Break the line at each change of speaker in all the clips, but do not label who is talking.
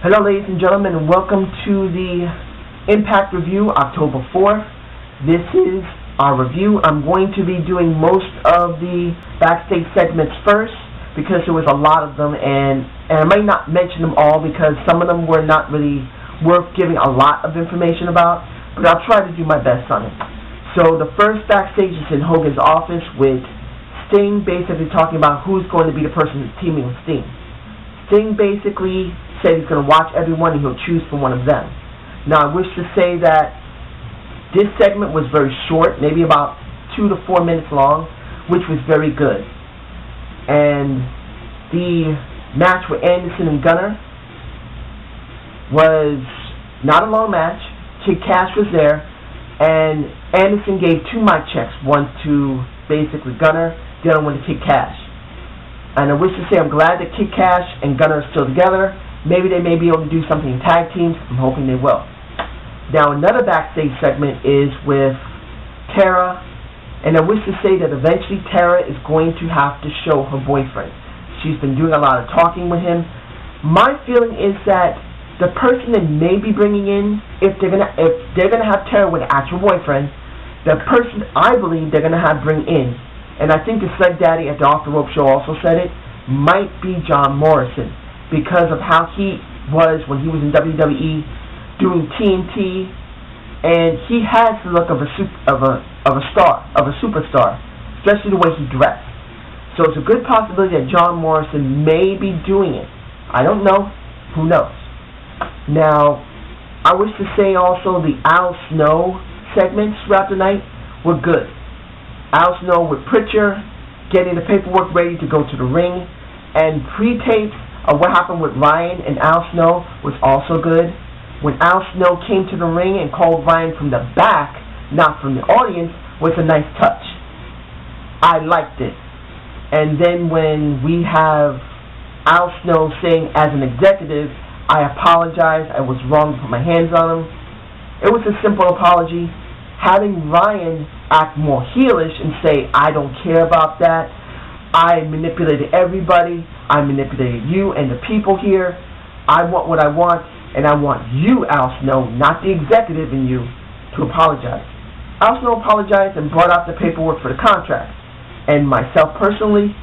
Hello ladies and gentlemen, and welcome to the Impact Review October 4th. This is our review. I'm going to be doing most of the backstage segments first because there was a lot of them, and I might not mention them all because some of them were not really worth giving a lot of information about, but I'll try to do my best on it. So the first backstage is in Hogan's office with Sting basically talking about who's going to be the person that's teaming with Sting. Sting basically said he's going to watch everyone and he'll choose from one of them. Now, I wish to say that this segment was very short, maybe about 2 to 4 minutes long, which was very good. And the match with Anderson and Gunner was not a long match. Kid Cash was there, and Anderson gave 2 mic checks, one to basically Gunner, the other one to Kid Cash. And I wish to say I'm glad that Kid Cash and Gunner are still together. Maybe they may be able to do something in tag teams. I'm hoping they will. Now, another backstage segment is with Tara, and I wish to say that eventually Tara is going to have to show her boyfriend. She's been doing a lot of talking with him. My feeling is that the person that may be bringing in, if they're gonna have Tara with an actual boyfriend, the person I believe they're gonna have bring in, and I think the Sled Daddy at the Off the Rope show also said it, might be John Morrison, because of how he was when he was in WWE doing TNT, and he has the look of a superstar, especially the way he dressed. So it's a good possibility that John Morrison may be doing it. I don't know. Who knows? Now, I wish to say also the Al Snow segments throughout the night were good. Al Snow with Pritchard getting the paperwork ready to go to the ring, and pre-tapes of what happened with Ryan and Al Snow was also good. When Al Snow came to the ring and called Ryan from the back, not from the audience, was a nice touch. I liked it. And then when we have Al Snow saying, as an executive, I apologize, I was wrong to put my hands on him. It was a simple apology. Having Ryan act more heelish and say, I don't care about that, I manipulated everybody, I manipulated you and the people here, I want what I want, and I want you, Al Snow, not the executive in you, to apologize. Al Snow apologized and brought out the paperwork for the contract. And myself personally,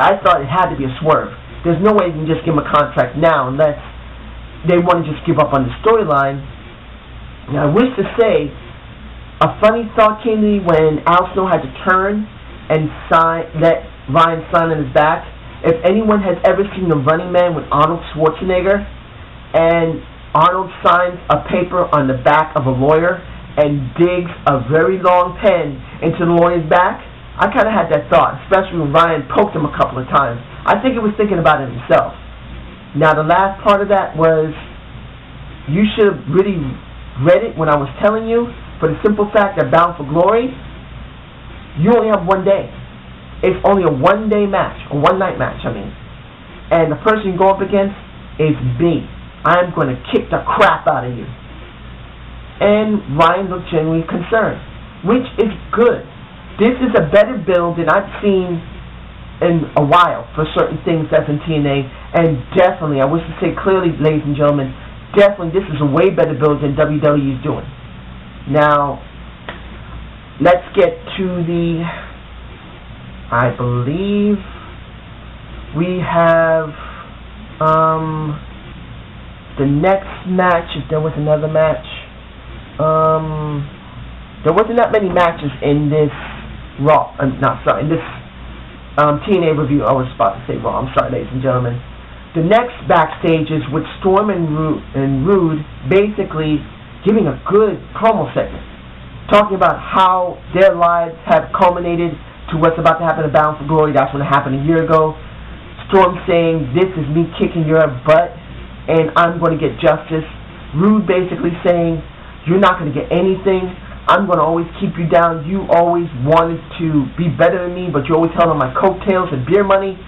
I thought it had to be a swerve. There's no way you can just give him a contract now unless they want to just give up on the storyline. Now, I wish to say, a funny thought came to me when Al Snow had to turn and let Ryan sign on his back. If anyone has ever seen The Running Man with Arnold Schwarzenegger, and Arnold signs a paper on the back of a lawyer and digs a very long pen into the lawyer's back, I kind of had that thought, especially when Ryan poked him a couple of times. I think he was thinking about it himself. Now, the last part of that was, you should have really read it when I was telling you, for the simple fact that Bound for Glory, you only have 1 day. It's only a 1-day match, a 1-night match, I mean. And the person you go up against is me. I'm going to kick the crap out of you. And Ryan looked genuinely concerned, which is good. This is a better build than I've seen in a while for certain things that's in TNA. And definitely, I wish to say clearly, ladies and gentlemen, definitely this is a way better build than WWE is doing. Now, let's get to the, I believe we have the next match, if there was another match. There wasn't that many matches in this Raw, in this TNA review. I was about to say Raw, I'm sorry ladies and gentlemen. The next backstage is with Storm and Rude basically giving a good promo segment, talking about how their lives have culminated to what's about to happen in Bound for Glory. That's when it happened a year ago. Storm saying, this is me kicking your butt, and I'm going to get justice. Rude basically saying, you're not going to get anything. I'm going to always keep you down. You always wanted to be better than me, but you always held on my coattails and beer money.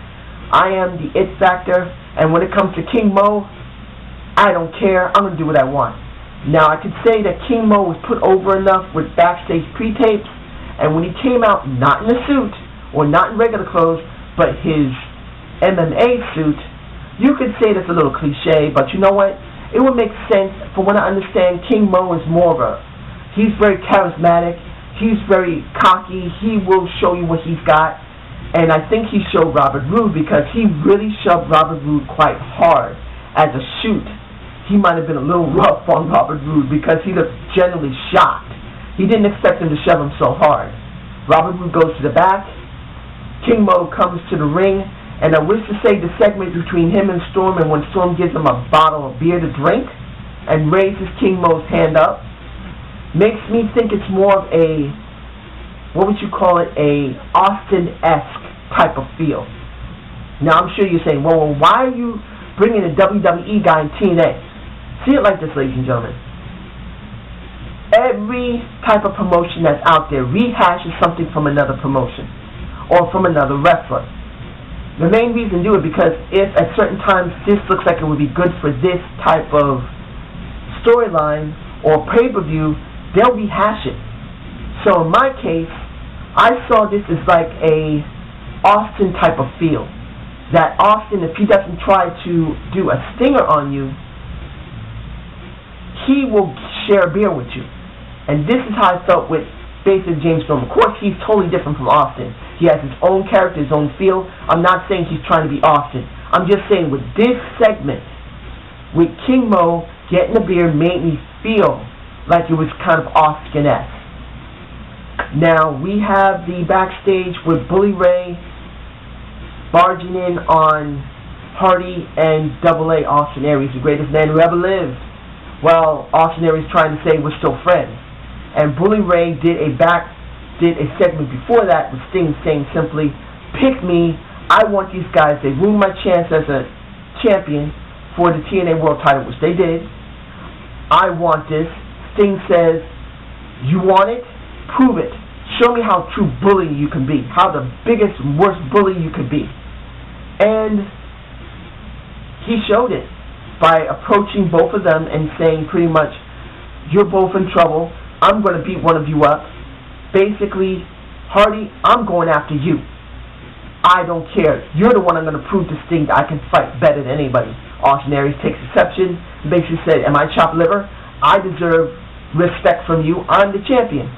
I am the it factor, and when it comes to King Mo, I don't care. I'm going to do what I want. Now, I could say that King Mo was put over enough with backstage pre-tapes, and when he came out, not in a suit, or not in regular clothes, but his MMA suit, You could say that's a little cliche, but you know what? It would make sense for when I understand King Mo is more of a, he's very charismatic, he's very cocky, he will show you what he's got, and I think he showed Robert Roode because he really shoved Robert Roode quite hard as a shoot. He might have been a little rough on Robert Roode because he looked genuinely shocked. He didn't expect him to shove him so hard. Robert Roode goes to the back, King Mo comes to the ring, and I wish to say the segment between him and Storm, and when Storm gives him a bottle of beer to drink and raises King Mo's hand up, makes me think it's more of a, what would you call it, a Austin-esque type of feel. Now I'm sure you're saying, well, why are you bringing a WWE guy in TNA? See it like this, ladies and gentlemen. Every type of promotion that's out there rehashes something from another promotion or from another wrestler. The main reason to do it because if at certain times this looks like it would be good for this type of storyline or pay-per-view, they'll rehash it. So in my case, I saw this as like a Austin type of feel. That Austin, if he doesn't try to do a stinger on you, he will share a beer with you. And this is how I felt with basically James Storm. Of course, he's totally different from Austin. He has his own character, his own feel. I'm not saying he's trying to be Austin. I'm just saying with this segment, with King Mo getting a beer made me feel like it was kind of Austin-esque. Now, we have the backstage with Bully Ray barging in on Hardy and Double A, Austin Aries, the greatest man who ever lived. Well, Austin Aries trying to say we're still friends. And Bully Ray did a segment before that with Sting saying simply, pick me, I want these guys, they ruined my chance as a champion for the TNA World title, which they did. I want this. Sting says, you want it? Prove it. Show me how true bully you can be, how the biggest, worst bully you could be. And he showed it by approaching both of them and saying pretty much, you're both in trouble, I'm going to beat one of you up. Basically, Hardy, I'm going after you. I don't care. You're the one I'm going to prove to Sting that I can fight better than anybody. Austin Aries takes exception and basically said, am I chopped liver? I deserve respect from you. I'm the champion.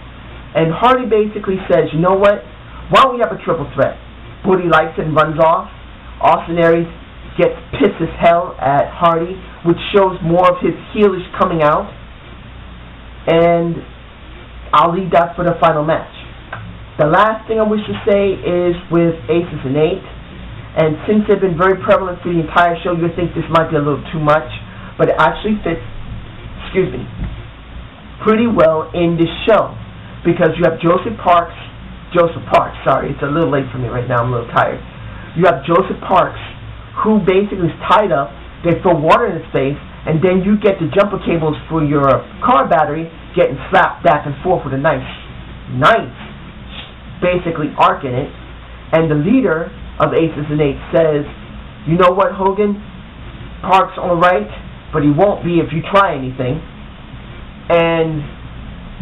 And Hardy basically says, you know what? Why don't we have a triple threat? Buddy likes it and runs off. Austin Aries gets pissed as hell at Hardy, which shows more of his heelish coming out. And I'll leave that for the final match. The last thing I wish to say is with Aces and Eight. And since they've been very prevalent for the entire show, you think this might be a little too much. But it actually fits, pretty well in this show. Because you have Joseph Parks, it's a little late for me right now, I'm a little tired. You have Joseph Parks, who basically is tied up, they throw water in his face, and then you get the jumper cables for your car battery getting slapped back and forth with a nice, basically arc in it. And the leader of Aces and Eights says, you know what, Hogan? Park's alright, but he won't be if you try anything. And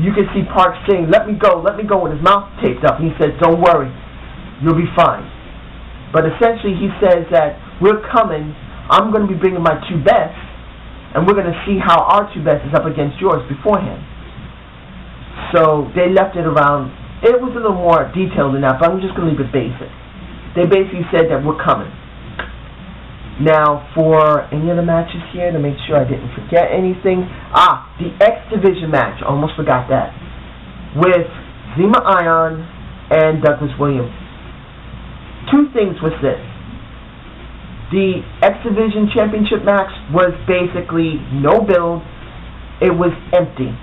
you can see Parks saying, let me go, with his mouth taped up. And he says, don't worry, you'll be fine. But essentially he says that we're coming, I'm going to be bringing my two best, and we're going to see how our two best is up against yours beforehand. So they left it around. It was a little more detailed than that, but I'm just going to leave it basic. They basically said that we're coming. Now, for any other matches here, to make sure I didn't forget anything. The X Division match. Almost forgot that. With Zema Ion and Douglas Williams. Two things with this. The X Division Championship match was basically no build. It was empty,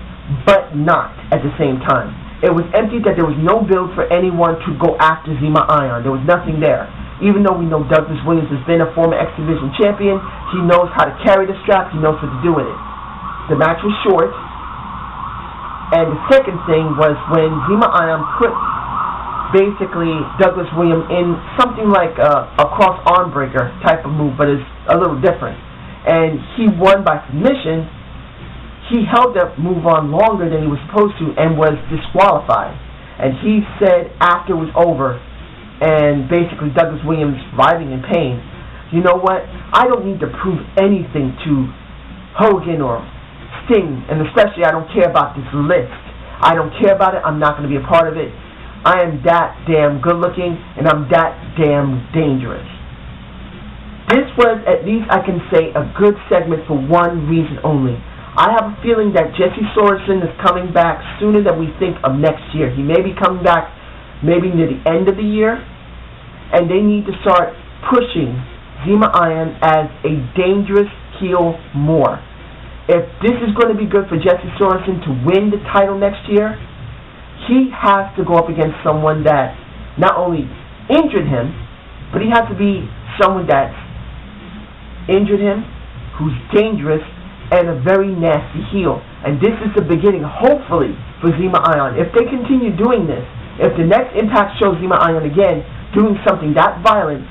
but not at the same time. It was empty that there was no build for anyone to go after Zema Ion. There was nothing there. Even though we know Douglas Williams has been a former X Division champion, he knows how to carry the strap, he knows what to do with it. The match was short, and the second thing was when Zema Ion put basically Douglas Williams in something like a cross arm breaker type of move, but it's a little different. And he won by submission. He held that move on longer than he was supposed to and was disqualified. And he said after it was over, and basically Douglas Williams writhing in pain, you know what? I don't need to prove anything to Hogan or Sting, and especially I don't care about this list. I don't care about it. I'm not going to be a part of it. I am that damn good looking, and I'm that damn dangerous. This was, at least I can say, a good segment for one reason only. I have a feeling that Jesse Sorensen is coming back sooner than we think of next year. He may be coming back maybe near the end of the year, and they need to start pushing Zema Iron as a dangerous heel more. If this is going to be good for Jesse Sorensen to win the title next year, he has to go up against someone that not only injured him, but he has to be someone that's injured him, who's dangerous, and a very nasty heel. And this is the beginning, hopefully, for Zema Iron. If they continue doing this, if the next Impact shows Zema Iron again doing something that violent,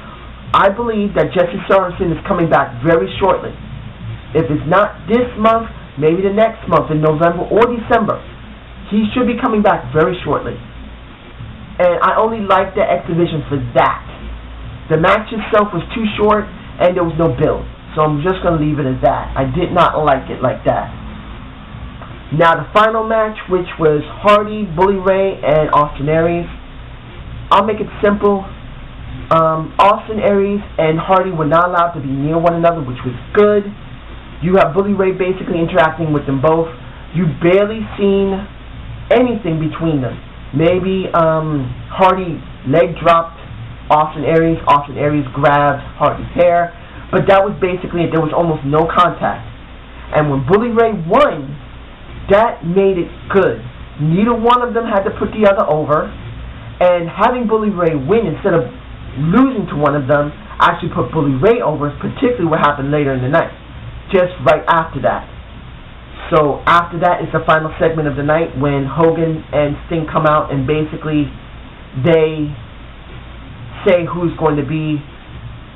I believe that Jesse Sorensen is coming back very shortly. If it's not this month, maybe the next month in November or December. He should be coming back very shortly. And I only like the exhibition for that. The match itself was too short and there was no build. So I'm just going to leave it as that. I did not like it like that. Now the final match, which was Hardy, Bully Ray, and Austin Aries. I'll make it simple. Austin Aries and Hardy were not allowed to be near one another, which was good. You have Bully Ray basically interacting with them both. You barely seen anything between them. Maybe Hardy leg dropped Austin Aries. Austin Aries grabbed Hardy's hair. But that was basically it. There was almost no contact. And when Bully Ray won, that made it good. Neither one of them had to put the other over. And having Bully Ray win instead of losing to one of them actually put Bully Ray over, particularly what happened later in the night. Just right after that. So after that is the final segment of the night when Hogan and Sting come out and basically they say who's going to be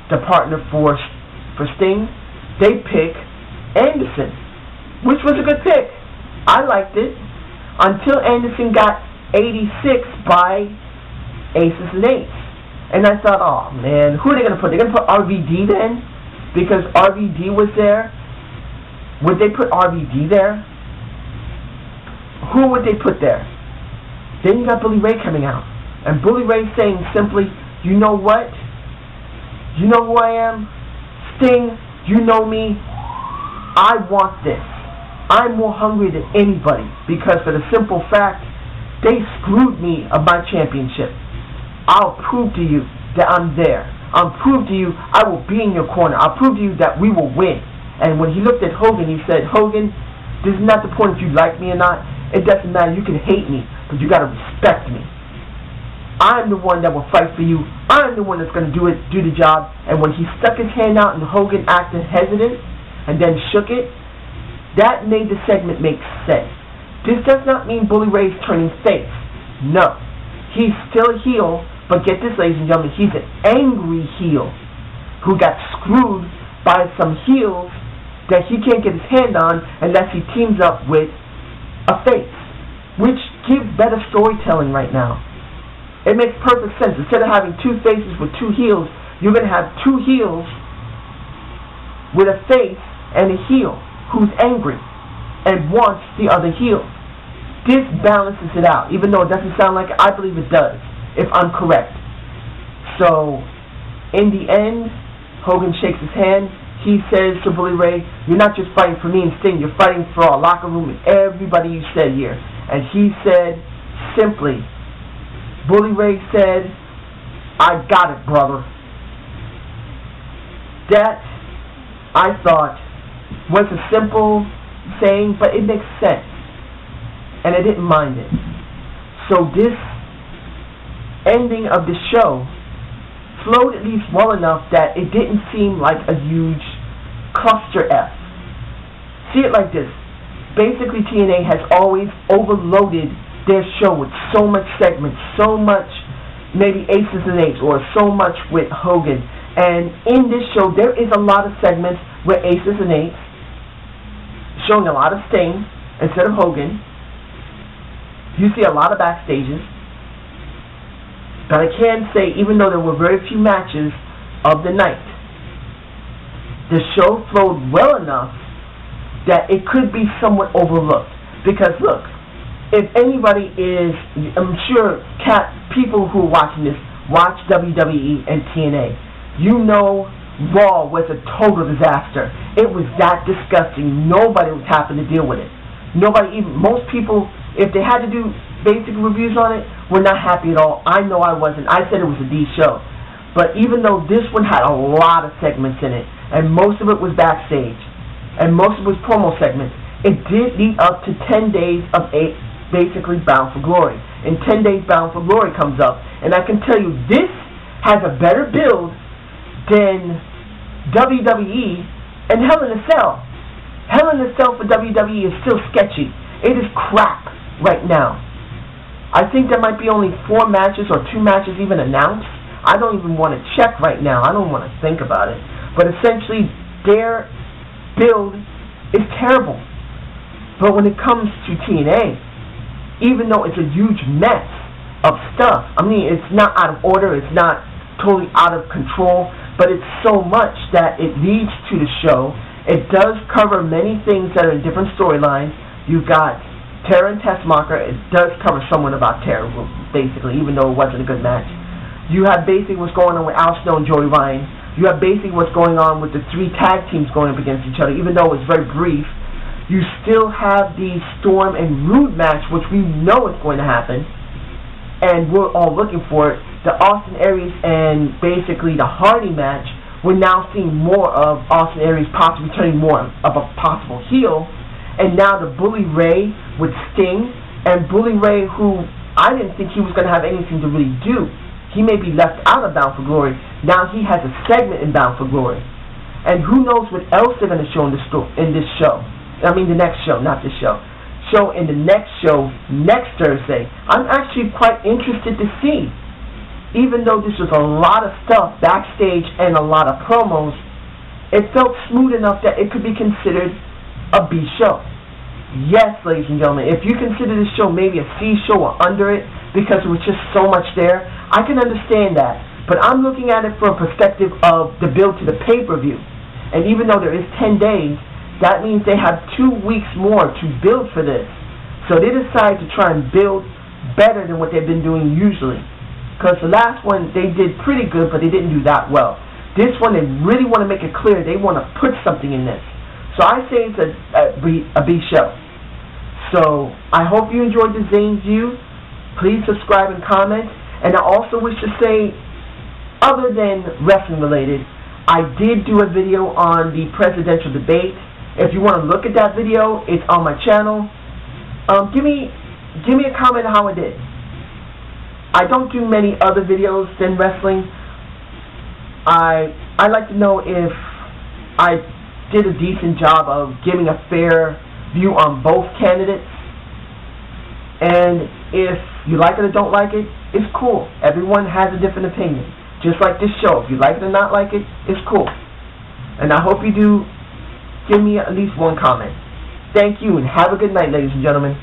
the partner for Sting. They pick Anderson, which was a good pick. I liked it until Anderson got 86 by Aces and Eights. And I thought, oh man, who are they going to put? They're going to put RVD then? Because RVD was there. Would they put RVD there? Who would they put there? Then you got Bully Ray coming out. And Bully Ray saying simply, you know what? You know who I am? Sting, you know me. I want this. I'm more hungry than anybody. Because for the simple fact, they screwed me of my championship. I'll prove to you that I'm there. I'll prove to you I will be in your corner. I'll prove to you that we will win. And when he looked at Hogan, he said, Hogan, this is not the point if you like me or not. It doesn't matter. You can hate me, but you got to respect me. I'm the one that will fight for you. I'm the one that's going to do the job. And when he stuck his hand out and Hogan acted hesitant and then shook it, that made the segment make sense. This does not mean Bully Ray's turning face. No. He's still a heel, but get this, ladies and gentlemen, he's an angry heel who got screwed by some heels that he can't get his hand on unless he teams up with a face, which gives better storytelling right now. It makes perfect sense. Instead of having two faces with two heels, you're going to have two heels with a face and a heel who's angry and wants the other heel. This balances it out. Even though it doesn't sound like it, I believe it does, if I'm correct. So, in the end, Hogan shakes his hand. He says to Bully Ray, you're not just fighting for me and Sting, you're fighting for our locker room and everybody you said here. And he said, simply, Bully Ray said, I got it, brother. That, I thought, was a simple saying, but it makes sense. And I didn't mind it. So this ending of the show flowed at least well enough that it didn't seem like a huge cluster F. See it like this. Basically, TNA has always overloaded their show with so much segments, so much maybe Aces and Eights, or so much with Hogan. And in this show, there is a lot of segments with Aces and Eights, showing a lot of Sting instead of Hogan. You see a lot of backstages. But I can say, even though there were very few matches of the night, the show flowed well enough that it could be somewhat overlooked. Because look, if anybody is, I'm sure people who are watching this watch WWE and TNA. You know Raw was a total disaster. It was that disgusting. Nobody was happy to deal with it. Nobody, even most people, if they had to do basic reviews on it, were not happy at all. I know I wasn't. I said it was a D show. But even though this one had a lot of segments in it, and most of it was backstage, and most of it was promo segments, it did lead up to 10 days of basically Bound for Glory. In 10 days, Bound for Glory comes up, and I can tell you this has a better build than WWE and Hell in a Cell. Hell in a Cell for WWE is still sketchy. It is crap right now. I think there might be only 4 matches or 2 matches even announced. I don't even want to check right now. I don't want to think about it. But essentially, their build is terrible. But when it comes to TNA, even though it's a huge mess of stuff, I mean, it's not out of order, it's not totally out of control, but it's so much that it leads to the show. It does cover many things that are in different storylines. You've got Tara and Tessmacher. It does cover somewhat about Tara, basically, even though it wasn't a good match. You have basically what's going on with Al Snow and Joey Ryan. You have basically what's going on with the 3 tag teams going up against each other, even though it's very brief. You still have the Storm and Rude match, which we know is going to happen, and we're all looking for it. The Austin Aries and basically the Hardy match, we're now seeing more of Austin Aries possibly turning more of a possible heel, and now the Bully Ray with Sting, and Bully Ray, who I didn't think he was going to have anything to really do. He may be left out of Bound for Glory. Now he has a segment in Bound for Glory, and who knows what else they're going to show in this show. I mean the next show, not this show. Show in the next show, next Thursday. I'm actually quite interested to see. Even though this was a lot of stuff backstage and a lot of promos, it felt smooth enough that it could be considered a B show. Yes, ladies and gentlemen, if you consider this show maybe a C show or under it, because there was just so much there, I can understand that. But I'm looking at it from a perspective of the build to the pay-per-view. And even though there is 10 days, that means they have 2 weeks more to build for this. So they decided to try and build better than what they've been doing usually. Because the last one, they did pretty good, but they didn't do that well. This one, they really want to make it clear they want to put something in this. So I say it's a B show. So I hope you enjoyed the Zane View. Please subscribe and comment. And I also wish to say, other than wrestling related, I did do a video on the presidential debate. If you want to look at that video, it's on my channel. Give me a comment on how it did. I don't do many other videos than wrestling. I'd like to know if I did a decent job of giving a fair view on both candidates. And if you like it or don't like it, it's cool. Everyone has a different opinion. Just like this show. If you like it or not like it, it's cool. And I hope you do give me at least one comment. Thank you, and have a good night, ladies and gentlemen.